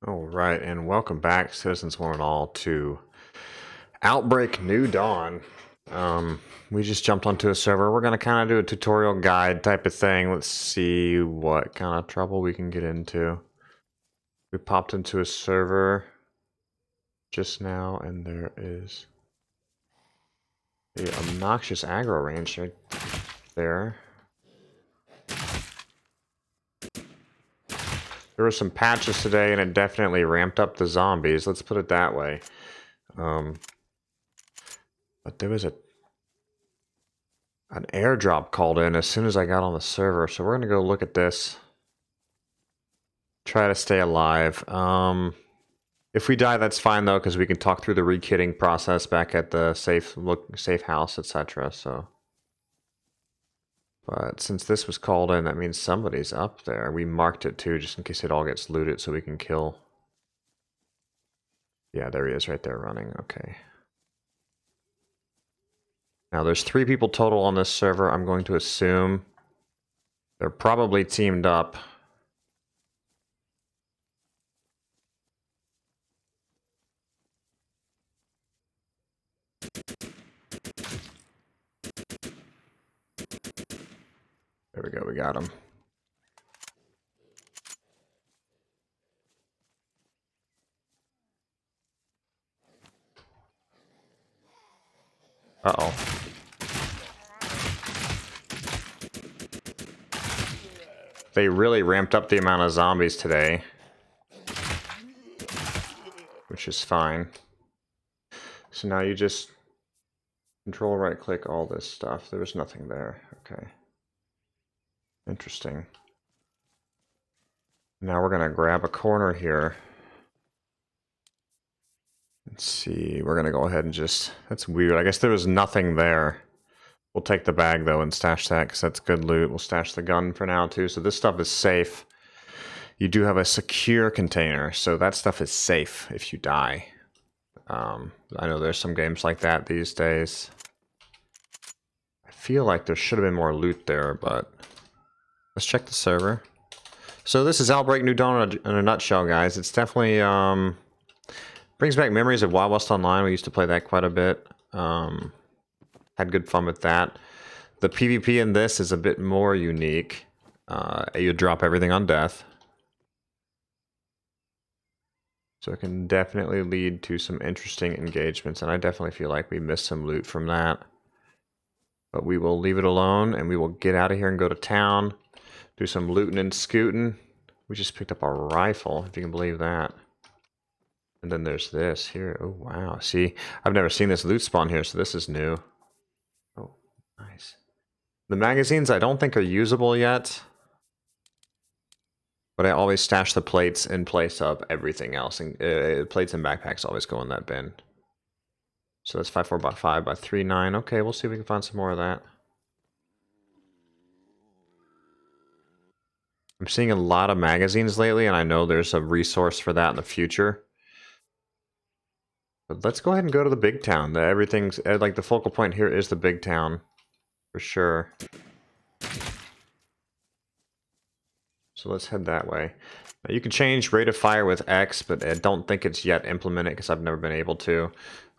All right, and welcome back, citizens one and all, to Outbreak New Dawn. We just jumped onto a server. We're going to kind of do a tutorial guide type of thing. Let's see what kind of trouble we can get into. We popped into a server just now, and there is the obnoxious aggro range right there. There were some patches today, and it definitely ramped up the zombies. Let's put it that way. But there was an airdrop called in as soon as I got on the server, so we're gonna go look at this. Try to stay alive. If we die, that's fine though, because we can talk through the rekitting process back at the safe house, etc. So. But since this was called in, that means somebody's up there. We marked it too, just in case it all gets looted so we can kill. Yeah, there he is right there running. Okay. Now there's 3 people total on this server. I'm going to assume they're probably teamed up. There we go, we got him. Uh-oh. They really ramped up the amount of zombies today, which is fine. So now you just control right click all this stuff. There was nothing there. Okay. Interesting. Now we're gonna grab a corner here. Let's see, we're gonna go ahead and just, that's weird. I guess there was nothing there. We'll take the bag though and stash that because that's good loot. We'll stash the gun for now too. So this stuff is safe. You do have a secure container, so that stuff is safe if you die. I know there's some games like that these days. I feel like there should have been more loot there, but let's check the server. So this is Outbreak New Dawn in a nutshell, guys. It's definitely brings back memories of Wild West Online. We used to play that quite a bit. Had good fun with that. The PvP in this is a bit more unique. You drop everything on death. So it can definitely lead to some interesting engagements, and I definitely feel like we missed some loot from that. But we will leave it alone, and we will get out of here and go to town, do some looting and scooting. We just picked up a rifle, if you can believe that. And then there's this here. Oh, wow. See, I've never seen this loot spawn here, so this is new. Oh, nice. The magazines I don't think are usable yet. But I always stash the plates in place of everything else. And plates and backpacks always go in that bin. So that's 5.4 by 5 by 3.9. Okay, we'll see if we can find some more of that. I'm seeing a lot of magazines lately, and I know there's a resource for that in the future. But let's go ahead and go to the big town. Everything's like the focal point here is the big town for sure. So let's head that way. Now you can change rate of fire with X, but I don't think it's yet implemented because I've never been able to.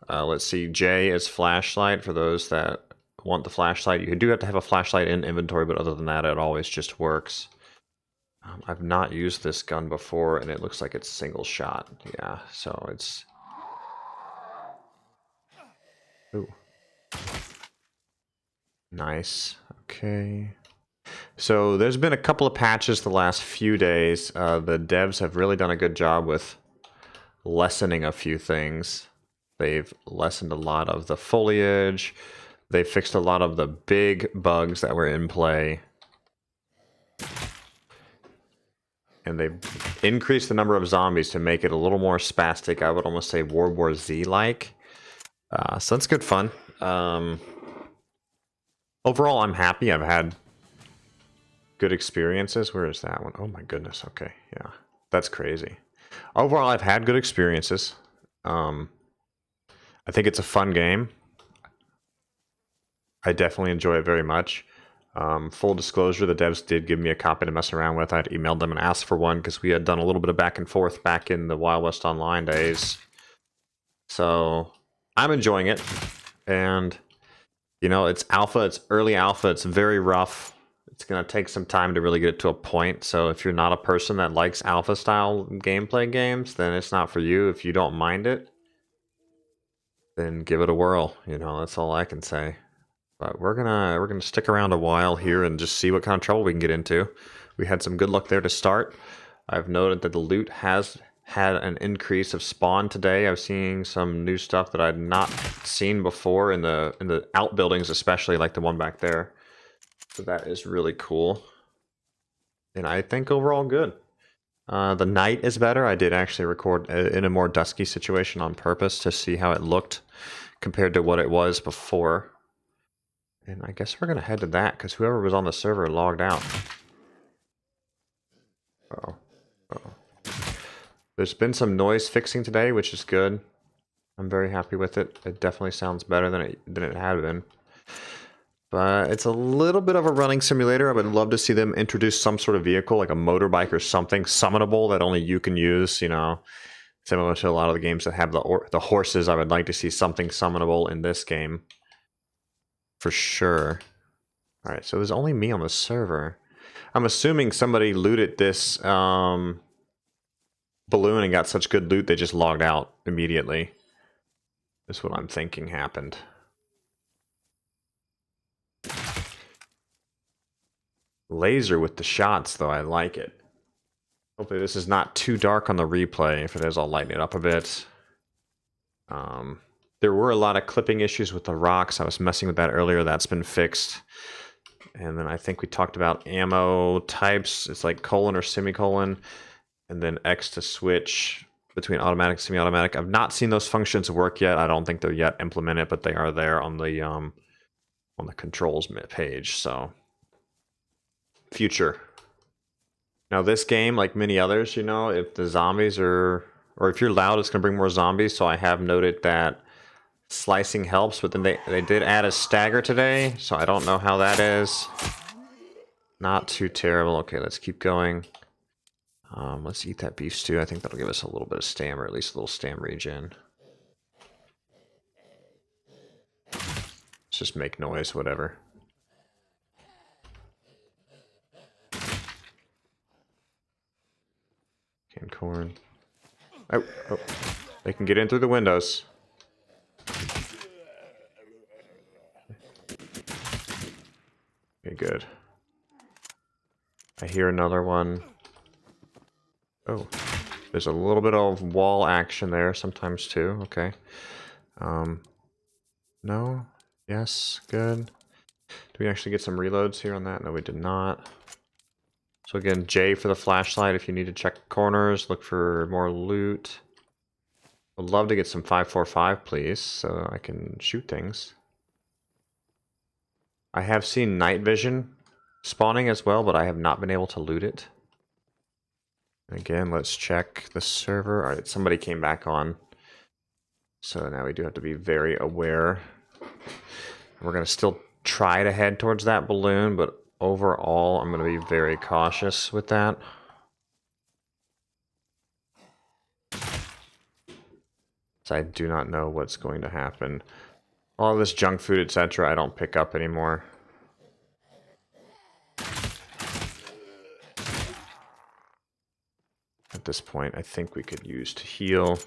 Let's see, J is flashlight for those that want the flashlight. You do have to have a flashlight in inventory, but other than that, it always just works. I've not used this gun before, and it looks like it's single shot. Yeah, so it's... Ooh. Nice. Okay. So there's been a couple of patches the last few days. The devs have really done a good job with lessening a few things. They've lessened a lot of the foliage. They fixed a lot of the big bugs that were in play. And they've increased the number of zombies to make it a little more spastic. I would almost say World War Z-like. So that's good fun. Overall, I'm happy. I've had good experiences. Where is that one? Oh my goodness. Okay, yeah, that's crazy. Overall, I've had good experiences. I think it's a fun game. I definitely enjoy it very much. Full disclosure, the devs did give me a copy to mess around with. I had emailed them and asked for one because we had done a little bit of back and forth back in the Wild West Online days. So I'm enjoying it. And, you know, it's alpha, it's early alpha, it's very rough. It's going to take some time to really get it to a point. So if you're not a person that likes alpha style gameplay games, then it's not for you. If you don't mind it, then give it a whirl. You know, that's all I can say. But we're gonna stick around a while here and just see what kind of trouble we can get into. We had some good luck there to start. I've noted that the loot has had an increase of spawn today. I've seen some new stuff that I'd not seen before in the outbuildings, especially like the one back there. So that is really cool. And I think overall good. The night is better. I did actually record in a more dusky situation on purpose to see how it looked compared to what it was before. And I guess we're going to head to that because whoever was on the server logged out. There's been some noise fixing today, which is good. I'm very happy with it. It definitely sounds better than it had been. But it's a little bit of a running simulator. I would love to see them introduce some sort of vehicle, like a motorbike or something summonable that only you can use, you know. Similar to a lot of the games that have the horses, I would like to see something summonable in this game. For sure. Alright, so there's only me on the server. I'm assuming somebody looted this balloon and got such good loot they just logged out immediately. That's what I'm thinking happened. Laser with the shots, though. I like it. Hopefully this is not too dark on the replay. If it is, I'll lighten it up a bit. There were a lot of clipping issues with the rocks. I was messing with that earlier. That's been fixed. And then I think we talked about ammo types. It's like colon or semicolon. And then X to switch between automatic and semi-automatic. I've not seen those functions work yet. I don't think they're yet implemented, but they are there on the controls page. So, future. Now this game, like many others, you know, if the zombies or if you're loud, it's going to bring more zombies. So I have noted that slicing helps, but then they did add a stagger today, so I don't know how that is. Not too terrible. Okay, let's keep going. Let's eat that beef stew. I think that'll give us a little bit of stam, or at least a little stam regen. Let's just make noise, whatever. Canned corn. Oh, they can get in through the windows. Okay, good. I hear another one. Oh, there's a little bit of wall action there sometimes too. Okay. No. Yes. Good. Do we actually get some reloads here on that? No, we did not. So again, J for the flashlight if you need to check corners, look for more loot. I'd love to get some 545, please, so I can shoot things. I have seen night vision spawning as well, but I have not been able to loot it. Again, let's check the server. All right, somebody came back on. So now we do have to be very aware. We're going to still try to head towards that balloon, but overall, I'm going to be very cautious with that. So I do not know what's going to happen. All this junk food, etc., I don't pick up anymore. At this point, I think we could use to heal.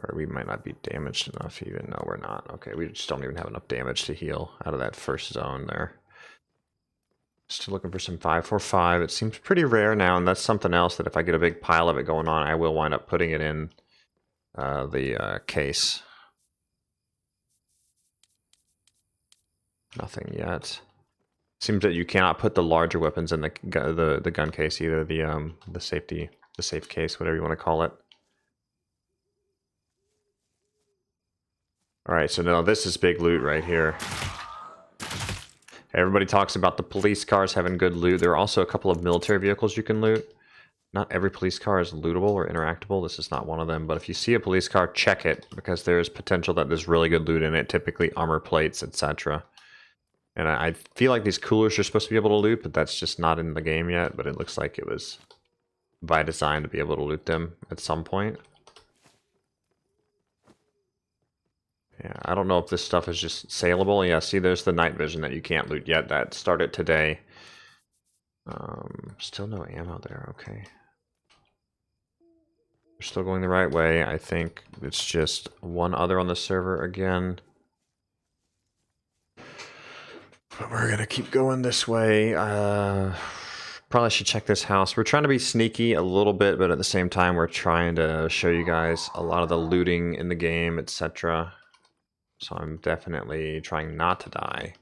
Or we might not be damaged enough even. No, we're not. Okay, we just don't even have enough damage to heal out of that first zone there. Still looking for some 545. It seems pretty rare now, and that's something else that if I get a big pile of it going on, I will wind up putting it in the case. Nothing yet. Seems that you cannot put the larger weapons in the gun case either. The safe case, whatever you want to call it. All right, so now this is big loot right here. Everybody talks about the police cars having good loot. There are also a couple of military vehicles you can loot. Not every police car is lootable or interactable. This is not one of them. But if you see a police car, check it, because there's potential that there's really good loot in it, typically armor plates, etc. And I feel like these coolers are supposed to be able to loot, but that's just not in the game yet. But it looks like it was by design to be able to loot them at some point. Yeah, I don't know if this stuff is just saleable. Yeah, see, there's the night vision that you can't loot yet. That started today. Still no ammo there. Okay. We're still going the right way. I think it's just one other on the server again. But we're going to keep going this way. Probably should check this house. We're trying to be sneaky a little bit, but at the same time, we're trying to show you guys a lot of the looting in the game, etc. So I'm definitely trying not to die.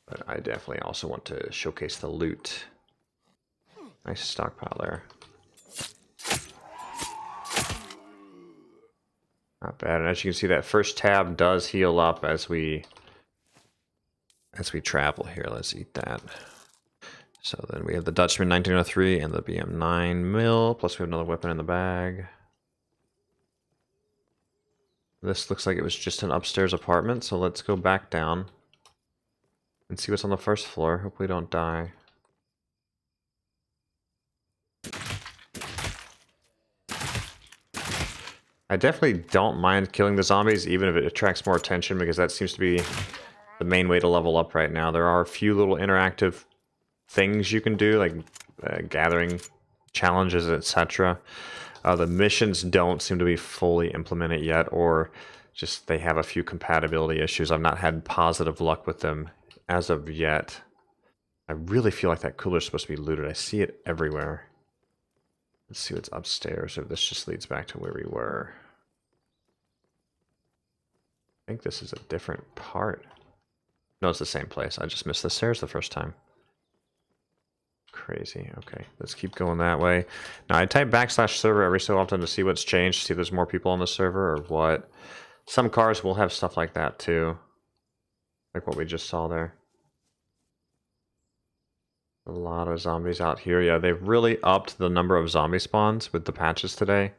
But I definitely also want to showcase the loot. Nice stockpile there. Not bad. And as you can see, that first tab does heal up as we travel here. Let's eat that. So then we have the Dutchman 1903 and the BM9 mil, plus we have another weapon in the bag. This looks like it was just an upstairs apartment, so let's go back down and see what's on the first floor. Hope we don't die. I definitely don't mind killing the zombies, even if it attracts more attention, because that seems to be the main way to level up right now. There are a few little interactive things you can do, like gathering challenges, etc. The missions don't seem to be fully implemented yet, or just they have a few compatibility issues. I've not had positive luck with them as of yet. I really feel like that cooler is supposed to be looted. I see it everywhere. Let's see what's upstairs, or if this just leads back to where we were. I think this is a different part. No, it's the same place. I just missed the stairs the first time. Crazy. Okay, let's keep going that way. Now, I type /server every so often to see what's changed, see if there's more people on the server or what. Some cars will have stuff like that too. Like what we just saw there. A lot of zombies out here. Yeah, they've really upped the number of zombie spawns with the patches today.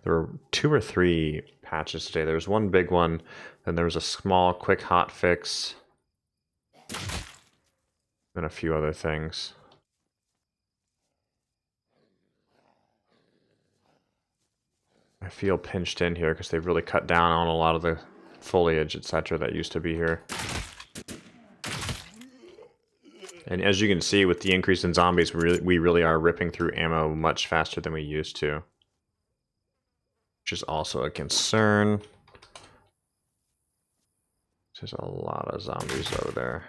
There were 2 or 3 patches today. There was one big one, then there was a small, quick hot fix, and a few other things. I feel pinched in here because they've really cut down on a lot of the foliage, etc. that used to be here. And as you can see, with the increase in zombies, we really are ripping through ammo much faster than we used to. Which is also a concern. There's a lot of zombies over there.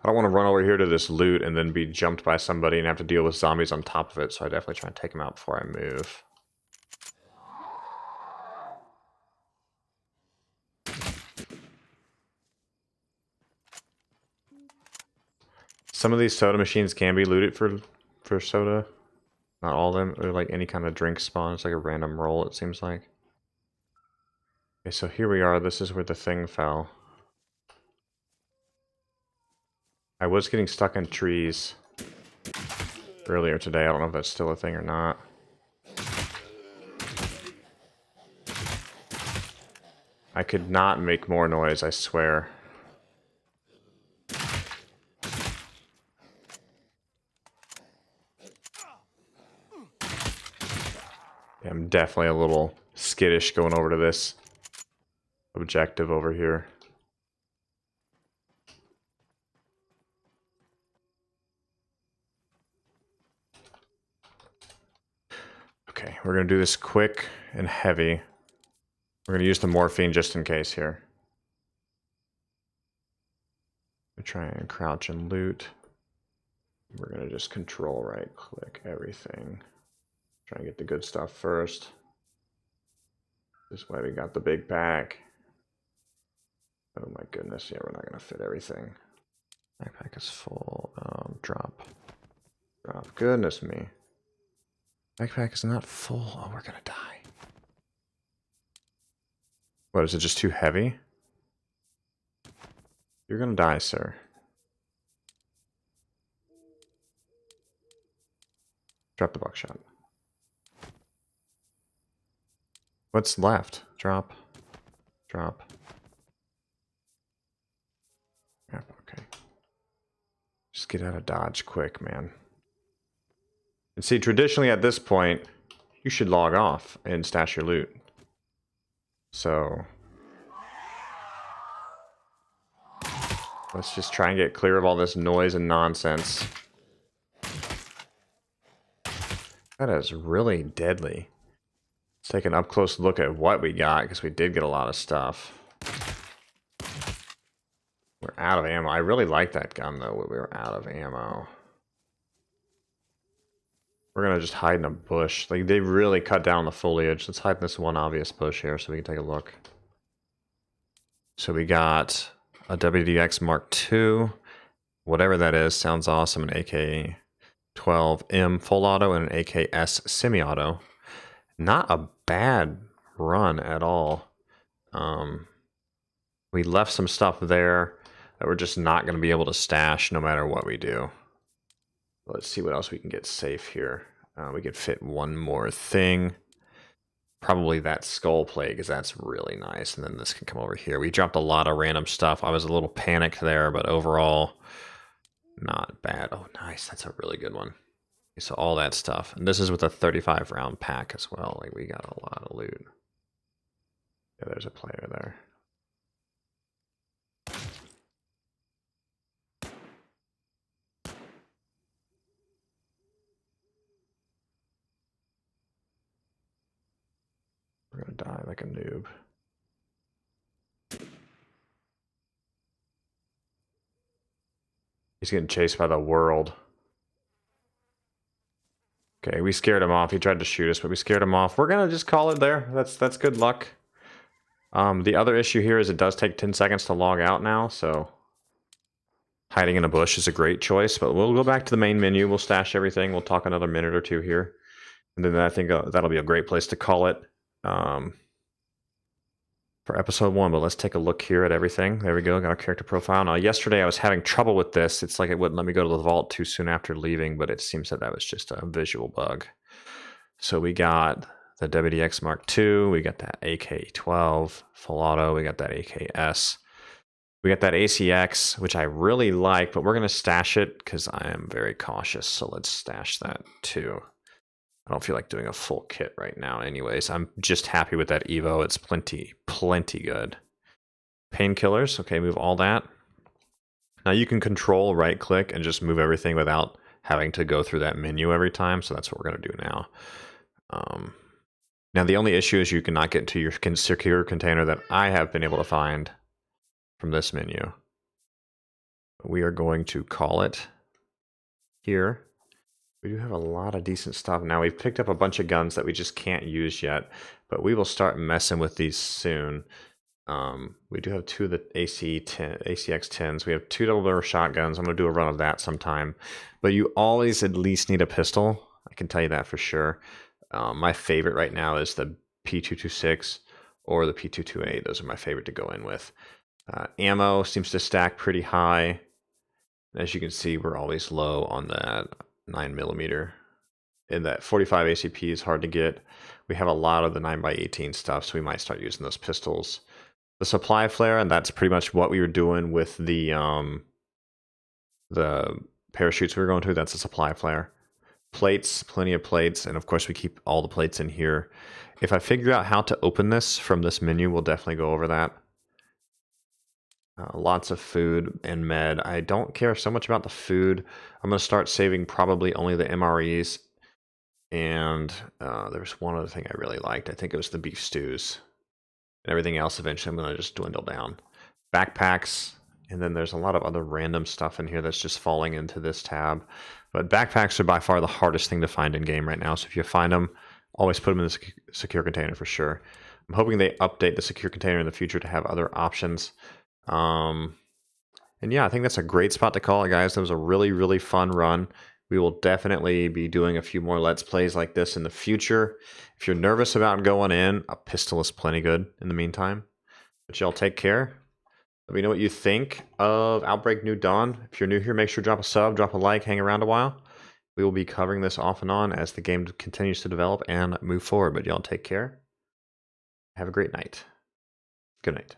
I don't want to run over here to this loot and then be jumped by somebody and have to deal with zombies on top of it, so I definitely try and take them out before I move. Some of these soda machines can be looted for soda. Not all of them, or like any kind of drink spawn. It's like a random roll, it seems like. Okay, so here we are. This is where the thing fell. I was getting stuck in trees earlier today. I don't know if that's still a thing or not. I could not make more noise, I swear. I'm definitely a little skittish going over to this objective over here. Okay, we're going to do this quick and heavy. We're going to use the morphine just in case here. We try and crouch and loot. We're going to just control right click everything. Try and get the good stuff first. This way we got the big pack. Oh my goodness, yeah, we're not going to fit everything. Backpack is full. Drop. Drop. Goodness me. Backpack is not full. Oh, we're going to die. What, is it just too heavy? You're going to die, sir. Drop the buckshot. What's left? Drop. Drop. Yep, okay. Just get out of dodge quick, man. And see, traditionally at this point, you should log off and stash your loot. So let's just try and get clear of all this noise and nonsense. That is really deadly. Let's take an up-close look at what we got, because we did get a lot of stuff. We're out of ammo. I really like that gun, though, when we were out of ammo. We're going to just hide in a bush. Like, they really cut down the foliage. Let's hide in this one obvious bush here so we can take a look. So we got a WDX Mark II. Whatever that is, sounds awesome. An AK-12M full auto and an AKS semi-auto. Not a bad run at all. We left some stuff there that we're just not going to be able to stash no matter what we do. Let's see what else we can get safe here. We could fit one more thing. Probably that skull plate, because that's really nice. And then this can come over here. We dropped a lot of random stuff. I was a little panicked there, but overall, not bad. Oh, nice. That's a really good one. Okay, so all that stuff. And this is with a 35 round pack as well. Like, we got a lot of loot. Yeah, there's a player there. We're gonna die like a noob. He's getting chased by the world. Okay, we scared him off. He tried to shoot us, but we scared him off. We're gonna just call it there. That's good luck. The other issue here is it does take 10 seconds to log out now, so hiding in a bush is a great choice, but we'll go back to the main menu. We'll stash everything. We'll talk another minute or two here. And then I think that'll be a great place to call it for episode 1. But let's take a look here at everything. There we go. Got our character profile. Now, yesterday I was having trouble with this. It's like it wouldn't let me go to the vault too soon after leaving, but it seems that was just a visual bug. So we got the WDX Mark II. We got that AK-12 full auto. We got that AKS. We got that ACX, which I really like, but we're going to stash it because I am very cautious. So let's stash that too. I don't feel like doing a full kit right now anyways. I'm just happy with that Evo. It's plenty good. Painkillers. Okay, move all that. Now you can control right click and just move everything without having to go through that menu every time. So that's what we're going to do now. Now the only issue is you cannot get to your secure container that I have been able to find from this menu. We are going to call it here. We do have a lot of decent stuff. Now we've picked up a bunch of guns that we just can't use yet, but we will start messing with these soon. We do have 2 of the ACX-10s. We have 2 double barrel shotguns. I'm going to do a run of that sometime. But you always at least need a pistol. I can tell you that for sure. My favorite right now is the P226 or the P228. Those are my favorite to go in with. Ammo seems to stack pretty high. As you can see, we're always low on that 9mm. And that 45 ACP is hard to get. We have a lot of the 9x18 stuff, so we might start using those pistols. The supply flare, and that's pretty much what we were doing with the parachutes we were going to. That's a supply flare. Plates, plenty of plates, and of course we keep all the plates in here. If I figure out how to open this from this menu, we'll definitely go over that. Lots of food and med. I don't care so much about the food. I'm going to start saving probably only the MREs. And there's one other thing I really liked. I think it was the beef stews. And everything else eventually I'm going to just dwindle down. Backpacks. And then there's a lot of other random stuff in here that's just falling into this tab. But backpacks are by far the hardest thing to find in game right now. So if you find them, always put them in the secure container for sure. I'm hoping they update the secure container in the future to have other options. And yeah, I think that's a great spot to call it, guys. That was a really fun run. We will definitely be doing a few more Let's Plays like this in the future. If you're nervous about going in, a pistol is plenty good in the meantime. But y'all take care. Let me know what you think of Outbreak New Dawn. If you're new here, make sure to drop a sub, drop a like, hang around a while. We will be covering this off and on as the game continues to develop and move forward. But y'all take care. Have a great night. Good night.